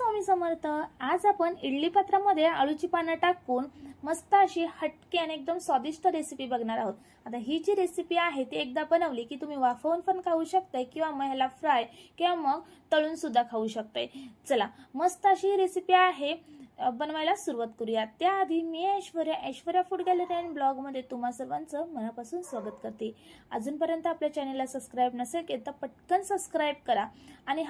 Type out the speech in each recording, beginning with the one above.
स्वामी समर्थ। आज आपण इडली पात्रामध्ये आळूची पानं टाकून मस्त अशी हटके आणि एकदम स्वादिष्ट रेसिपी बघणार आहोत। आता ही जी रेसिपी आहे ती एकदा बनवली की तुम्ही वाफवून पण खाऊ शकताय किंवा मग ह्याला फ्राय किंवा मग तळून सुद्धा खाऊ शकताय। चला मस्त अशी रेसिपी आहे, बनवायला सुरुवात करूया। त्याआधी मी Aishwarya food gallery and blog मध्ये तुम्हा सर्वांचं मनापासून स्वागत करते। अजूनपर्यंत आपल्या चॅनलला सबस्क्राइब नसेल केलं तर पटकन सबस्क्राइब करा आणि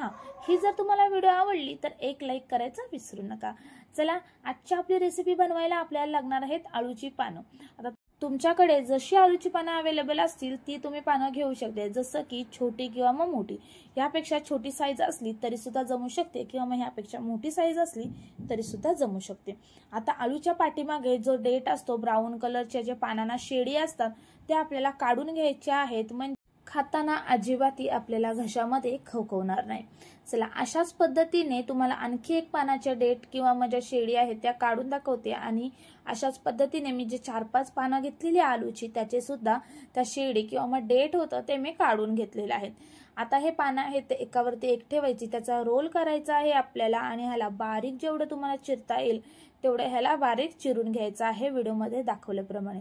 ही जर तुम्हाला व्हिडिओ आवडली तर एक लाईक करायचं विसरू नका। चला आजची आपली रेसिपी बनवायला आपल्याला लागणार आहेत आळूची पानं। आता तुमच्याकडे जशी आळूची पानं अवेलेबल असतील ती तुम्ही पानं घेऊ शकते, जसं की छोटी किंवा मग मोठी। यापेक्षा छोटी साईज असली तरी सुद्धा जमू शकते किंवा मग यापेक्षा मोठी साईज असली तरी सुद्धा जमू शकते। आता आळूच्या पाठीमागे जो डेट असतो, ब्राऊन कलरच्या जे पानांना शेडी असतात ते आपल्याला काढून घ्यायचे आहेत, म्हणजे खाताना अजिबात आपल्याला घशामध्ये खवखवणार नाही। चला अशाच पद्धतीने तुम्हाला आणखी एक पानाच्या डेट किंवा माझ्या शेडी आहेत त्या काढून दाखवते आणि अशाच पद्धतीने मी जे 4-5 पानं घेतलेली आलूची त्याचे सुद्धा त्या शेडी किंवा मग डेट होतं ते मी काढून घेतलेले आहेत। आता हे पानं आहेत ते एकावरती एक ठेवायची, त्याचा रोल करायचा आहे आपल्याला आणि ह्याला बारीक जेवढं तुम्हाला चिरता येईल तेवढं ह्याला बारीक चिरून घ्यायचं आहे व्हिडिओमध्ये दाखवल्याप्रमाणे।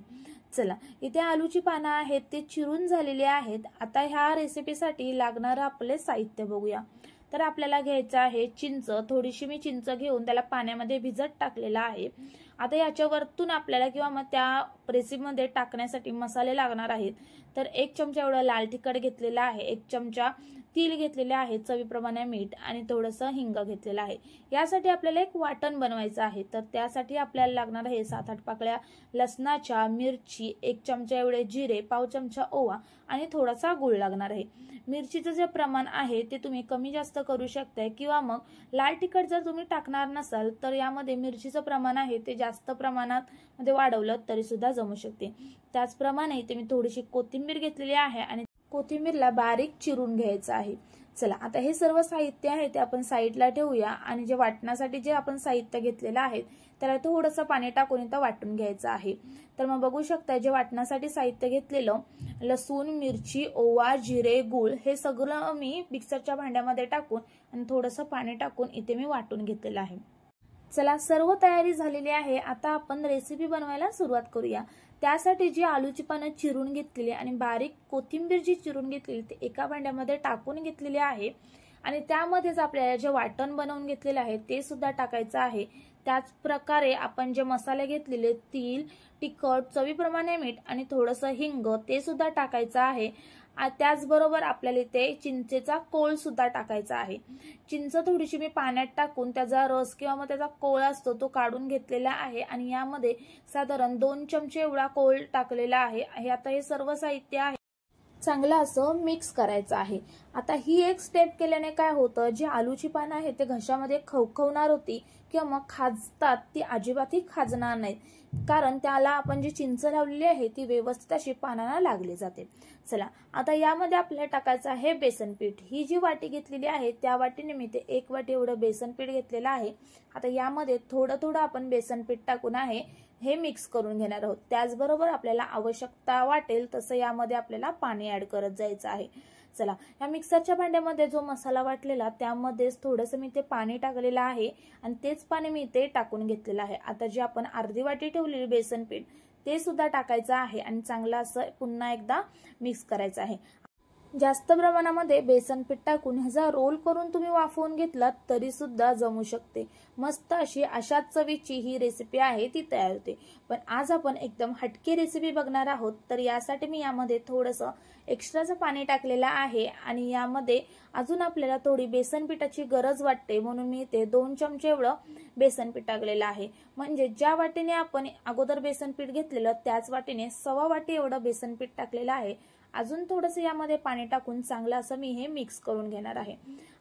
चला इथे आलूची पानं आहेत ते चिरून झालेली आहेत। आता ह्या रेसिपीसाठी लागणारं आपले साहित्य बघूया। तर आपल्याला घ्यायचं आहे चिंच, थोडीशी मी चिंच घेऊन त्याला पाण्यामध्ये भिजत टाकलेला आहे। आता याच्यावरतून आपल्याला किंवा मग त्या रेसिपीमध्ये टाकण्यासाठी मसाले लागणार आहेत। तर 1 चमचा एवढं लाल तिखट घेतलेला आहे, 1 चमचा तीळ घेतलेले आहे, चवीप्रमाणे मीठ आणि थोडंसं हिंग घेतलेलं आहे। यासाठी आपल्याला एक वाटण बनवायचं आहे। तर त्यासाठी आपल्याला लागणार आहे 7-8 पाकळ्या लसणाच्या, मिरची, 1 चमचा एवढे जिरे, पाव चमचा ओवा आणि थोडासा गूळ लागणार आहे। मिरचीचं जे प्रमाण आहे ते तुम्ही कमी जास्त करू शकताय किंवा मग लाल तिखट जर तुम्ही टाकणार नसाल तर यामध्ये मिरचीचं प्रमाण आहे ते जास्त प्रमाणात मध्ये वाढवलं तरी सुद्धा जमू शकते। त्याचप्रमाणे इथे मी थोडीशी कोथिंबीर घेतलेली आहे आणि कोथिंबीरला बारीक चिरून घ्यायचं आहे। चला आता हे सर्व साहित्य आहे ते आपण साईडला ठेवूया आणि जे वाटण्यासाठी जे आपण साहित्य घेतलेलं आहे त्याला थोडंसं पाणी टाकून इथं वाटून घ्यायचं आहे। तर मग बघू शकता जे वाटण्यासाठी साहित्य घेतलेलं लसूण, मिरची, ओवा, जिरे, गूळ हे सगळं मी मिक्सरच्या भांड्यामध्ये टाकून आणि थोडंसं पाणी टाकून इथे मी वाटून घेतलेलं आहे। चला सर्व तयारी झालेली आहे, आता आपण रेसिपी बनवायला सुरुवात करूया। त्यासाठी जी आलूची पानं चिरून घेतलेली आणि बारीक कोथिंबीर जी चिरून घेतलेली ती एका भांड्यामध्ये टाकून घेतलेली आहे आणि त्यामध्येच आपल्याला जे वाटण बनवून घेतलेले आहे ते सुद्धा टाकायचं आहे। त्याच प्रकारे आपण जे मसाले घेतलेले तीळ, तिखट, चवीप्रमाणे मीठ आणि थोडंसं हिंग ते सुद्धा टाकायचं आहे। त्याचबरोबर आपल्याला इथे चिंचेचा कोळ सुद्धा टाकायचा आहे। चिंच थोडीशी मी पाण्यात टाकून त्याचा रस किंवा मग त्याचा कोळ असतो तो काढून घेतलेला आहे आणि यामध्ये साधारण 2 चमचे एवढा कोळ टाकलेला आहे। आता हे सर्व साहित्य आहे चांगलं असं मिक्स करायचं आहे। आता ही एक स्टेप केल्याने काय होतं, जी आलूची पानं आहे ते घशामध्ये खवखवणार होती किंवा मग खाजतात ती अजिबातही खाजणार नाहीत, कारण त्याला आपण जी चिंच लावलेली आहे ती व्यवस्थित अशी पानांना लागली जाते। चला आता यामध्ये आपल्याला टाकायचं आहे बेसन पीठ। ही जी वाटी घेतलेली आहे त्या वाटीने मी ते 1 वाटी एवढं बेसन पीठ घेतलेलं आहे। आता यामध्ये थोडं आपण बेसन पीठ टाकून आहे हे मिक्स करून घेणार आहोत। त्याचबरोबर आपल्याला आवश्यकता वाटेल तसं यामध्ये आपल्याला पाणी ऍड करत जायचं आहे। चला या मिक्सरच्या भांड्यामध्ये जो मसाला वाटलेला त्यामध्येच थोडंसं मी ते पाणी टाकलेलं आहे आणि तेच पाणी मी इथे टाकून घेतलेलं आहे। आता जे आपण अर्धी वाटी ठेवलेली बेसन पीठ ते सुद्धा टाकायचं आहे आणि चांगलं असं पुन्हा एकदा मिक्स करायचं आहे। जास्त प्रमाणामध्ये बेसन पीठ टाकून ह्याचा रोल करून तुम्ही वाफवून घेतलात तरी सुद्धा जमू शकते। मस्त अशी अशाच चवीची ही रेसिपी आहे ती तयार होते। पण आज आपण एकदम हटके रेसिपी बघणार आहोत, तर यासाठी मी यामध्ये थोडंसं एक्स्ट्राचं पाणी टाकलेलं आहे आणि यामध्ये अजून आपल्याला थोडी बेसन पिठाची गरज वाटते म्हणून मी इथे 2 चमचे एवढं बेसन पीठ टाकलेलं आहे। म्हणजे ज्या वाटीने आपण अगोदर बेसन पीठ घेतलेलं त्याच वाटीने 1/2 वाटी एवढं बेसन पीठ टाकलेलं आहे। अजून थोडंसं यामध्ये पाणी टाकून चांगलं असं मी हे मिक्स करून घेणार आहे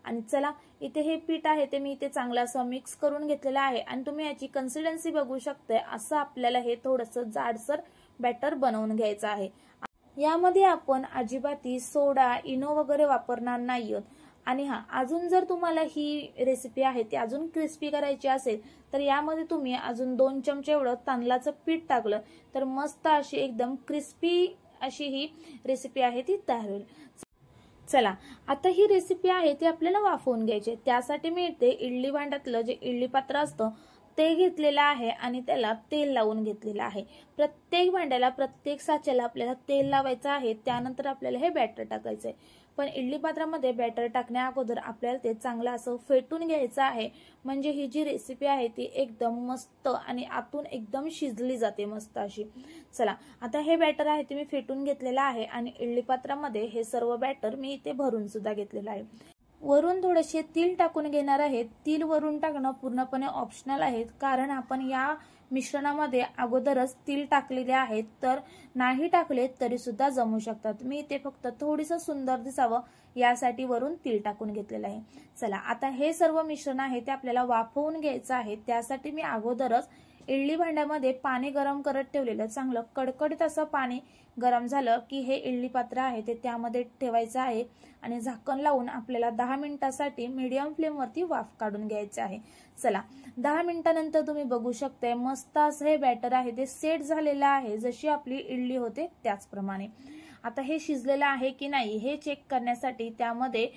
आणि चला इथे हे पीठ आहे ते मी इथे चांगलं असं मिक्स करून घेतलेलं आहे आणि तुम्ही याची कन्सिस्टन्सी बघू शकताय। असं आपल्याला हे थोडंसं जाडसर बॅटर बनवून घ्यायचं आहे। यामध्ये आपण अजिबाती सोडा, इनो वगैरे वापरणार नाही आहोत। आणि अजून जर तुम्हाला ही रेसिपी आहे ती अजून क्रिस्पी करायची असेल तर यामध्ये तुम्ही अजून 2 चमचे एवढं तांदळाचं पीठ टाकलं तर मस्त अशी एकदम क्रिस्पी अशी ही रेसिपी आहे ती तयार होईल। चला आता ही रेसिपी आहे ती आपल्याला वाफवून घ्यायची। त्यासाठी मी इथे इडली भांड्यातलं जे इडली पात्र असतं ते घेतलेलं आहे आणि त्याला तेल लावून घेतलेलं आहे। प्रत्येक भांड्याला प्रत्येक साच्याला आपल्याला तेल लावायचं आहे, त्यानंतर आपल्याला हे बॅटर टाकायचंय। पण इडली पात्रामध्ये बॅटर टाकण्या अगोदर आपल्याला ते चांगलं असं फेटून घ्यायचं आहे, म्हणजे ही जी रेसिपी आहे ती एकदम मस्त आणि आतून एकदम शिजली जाते मस्त अशी। चला आता हे बॅटर आहे ते मी फेटून घेतलेलं आहे आणि इडली पात्रामध्ये हे सर्व बॅटर मी इथे भरून सुद्धा घेतलेलं आहे। वरून थोडेसे तीळ टाकून घेणार आहे। तीळ वरून टाकणं पूर्णपणे ऑप्शनल आहे, कारण आपण या मिश्रणामध्ये अगोदरच तीळ टाकलेले आहेत, तर नाही टाकले तरी सुद्धा जमू शकतात। मी इथे फक्त थोडीसं सुंदर दिसावं यासाठी वरून तीळ टाकून घेतलेलं आहे। चला आता हे सर्व मिश्रण आहे ते आपल्याला वाफवून घ्यायचं आहे। त्यासाठी मी अगोदरच इडली भांड्यामध्ये पाणी गरम करत ठेवलेलं, चांगलं कडकडीत असं पाणी गरम झालं की हे इडली पात्र आहे ते त्यामध्ये ठेवायचं आहे आणि झाकण लावून आपल्याला 10 मिनिटांसाठी मीडियम फ्लेम वरती वाफ काढून घ्यायचे आहे। चला 10 मिनिटांनंतर तुम्ही बघू शकता मस्त असं हे बॅटर आहे ते सेट झालेलं आहे, जशी आपली इडली होते त्याचप्रमाणे। आता हे शिजलेलं आहे की नाही हे चेक करण्यासाठी त्यामध्ये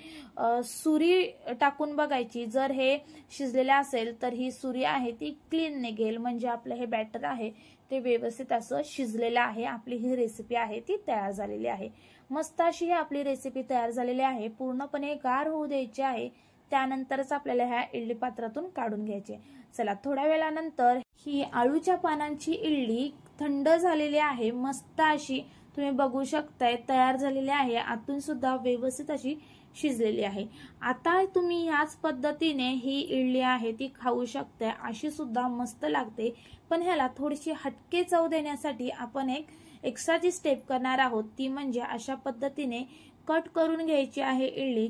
सुरी टाकून बघायची। जर हे शिजलेलं असेल तर ही सुरी आहे ती क्लीन निघेल, म्हणजे आपलं हे बॅटर आहे ते व्यवस्थित असं शिजलेलं आहे। आपली ही रेसिपी आहे ती तयार झालेली आहे। मस्त अशी ही आपली रेसिपी तयार झालेली आहे। पूर्णपणे गार होऊ द्यायची आहे, त्यानंतरच आपल्याला ह्या इडली पात्रातून काढून घ्यायचे। चला थोड्या वेळानंतर ही आळूच्या पानांची इडली थंड झालेली आहे, मस्त अशी तुम्ही बघू शकताय तयार झालेली आहे। आतून सुद्धा व्यवस्थित अशी शिजलेली आहे। आता तुम्ही याच पद्धतीने ही इडली आहे ती खाऊ शकताय, अशी सुद्धा मस्त लागते। पण ह्याला थोडीशी हटके चव देण्यासाठी आपण एक एक्स्ट्राची स्टेप करणार आहोत, ती म्हणजे अशा पद्धतीने कट करून घ्यायची आहे इडली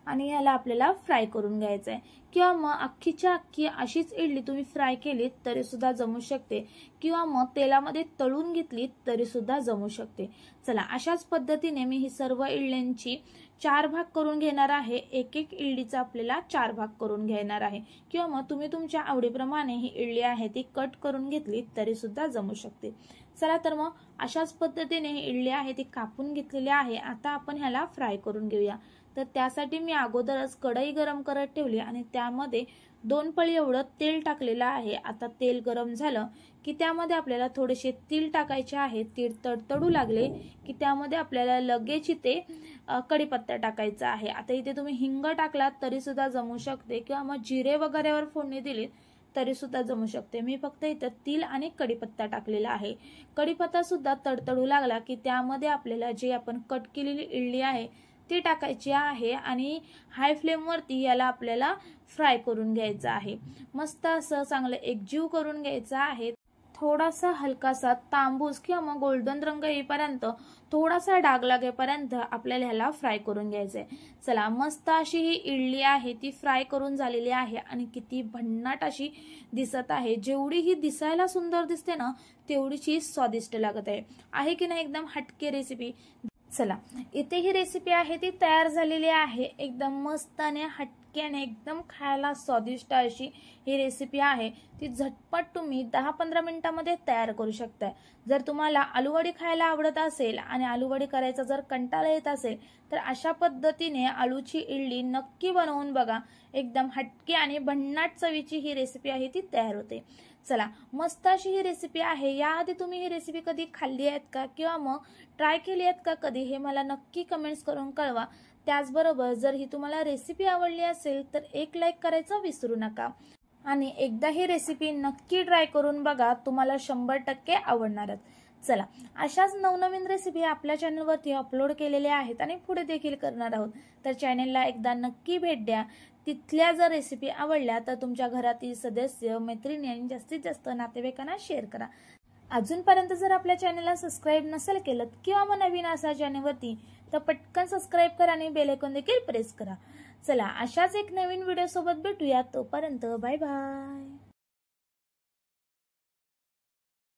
आणि याला आपल्याला फ्राय करून घ्यायचं आहे। किंवा मग अख्खीच्या अख्खी अशीच इडली तुम्ही फ्राय केलीत तरी सुद्धा जमू शकते, किंवा मग तेलामध्ये तळून घेतलीत तरी सुद्धा जमू शकते। चला अशाच पद्धतीने मी ही सर्व इडल्यांची 4 भाग करून घेणार आहे। एक एक इडलीचा आपल्याला 4 भाग करून घेणार आहे, किंवा मग तुम्ही तुमच्या आवडीप्रमाणे ही इडली आहे ती कट करून घेतली तरी सुद्धा जमू शकते। चला तर मग अशाच पद्धतीने ही इडली आहे ती कापून घेतलेली आहे। आता आपण ह्याला फ्राय करून घेऊया। तर त्यासाठी मी अगोदरच कढई गरम करत ठेवली आणि त्यामध्ये 2 पळी एवढं तेल टाकलेलं आहे। आता तेल गरम झालं की त्यामध्ये आपल्याला थोडेसे तीळ टाकायचे आहे। तीळ तडतडू लागले की त्यामध्ये आपल्याला लगेच इथे कढीपत्ता टाकायचा आहे। आता इथे तुम्ही हिंग टाकलात तरी सुद्धा जमू शकते, किंवा मग जिरे वगैरेवर फोडणी दिलीत तरी सुद्धा जमू शकते। मी फक्त इथे तीळ आणि कढीपत्ता टाकलेला आहे। कढीपत्ता सुद्धा तडतडू लागला की त्यामध्ये आपल्याला जे आपण कट केलेली इडली आहे ती टाकायची आहे आणि हाय फ्लेम वरती याला आपल्याला फ्राय करून घ्यायचं आहे। मस्त असं चांगलं एकजीव करून घ्यायचं आहे। थोडासा हलकासा तांबूस किंवा मग गोल्डन रंग येईपर्यंत, थोडासा डाग लागेपर्यंत आपल्याला ह्याला फ्राय करून घ्यायचंय। चला मस्त अशी ही इडली आहे ती फ्राय करून झालेली आहे आणि किती भन्नाट अशी दिसत आहे। जेवढी ही दिसायला सुंदर दिसते ना तेवढीच ही स्वादिष्ट लागत आहे की नाही एकदम हटके रेसिपी। चला इथे ही रेसिपी आहे ती तयार झालेली आहे। एकदम मस्त आणि हटके आणि एकदम खायला स्वादिष्ट अशी ही रेसिपी आहे ती झटपट तुम्ही 10-15 मिनिटांमध्ये तयार करू शकता। जर तुम्हाला आलूवडी खायला आवडत असेल आणि आलूवडी करायचा जर कंटाळा येत असेल तर अशा पद्धतीने आलूची इडली नक्की बनवून बघा। एकदम हटके आणि भन्नाट चवीची ही रेसिपी आहे ती तयार होते। चला मस्त अशी ही रेसिपी आहे। याआधी तुम्ही ही रेसिपी कधी खाल्ली आहेत का, किंवा मग ट्राय केली आहेत का कधी, हे मला नक्की कमेंट्स करून कळवा। त्याचबरोबर जर ही तुम्हाला रेसिपी आवडली असेल तर एक लाईक करायचं विसरू नका आणि एकदा ही रेसिपी नक्की ट्राय करून बघा, तुम्हाला 100% आवडणारच। चला अशाच नवनवीन रेसिपी आपल्या चॅनलवरती अपलोड केलेल्या आहेत आणि पुढे देखील करणार आहोत, तर चॅनलला एकदा नक्की भेट द्या। तिथल्या जर रेसिपी आवडल्या तर तुमच्या घरातील सदस्य, मैत्रिणी आणि जास्तीत जास्त नातेवाईकांना शेअर करा। अजूनपर्यंत जर आपल्या चॅनलला सबस्क्राईब नसेल केलं किंवा मग नवीन असा चॅनलवरती तर पटकन सबस्क्राईब करा आणि बेल आयकॉन देखील प्रेस करा। चला अशाच एक नवीन व्हिडिओ सोबत भेटूया, तोपर्यंत बाय बाय।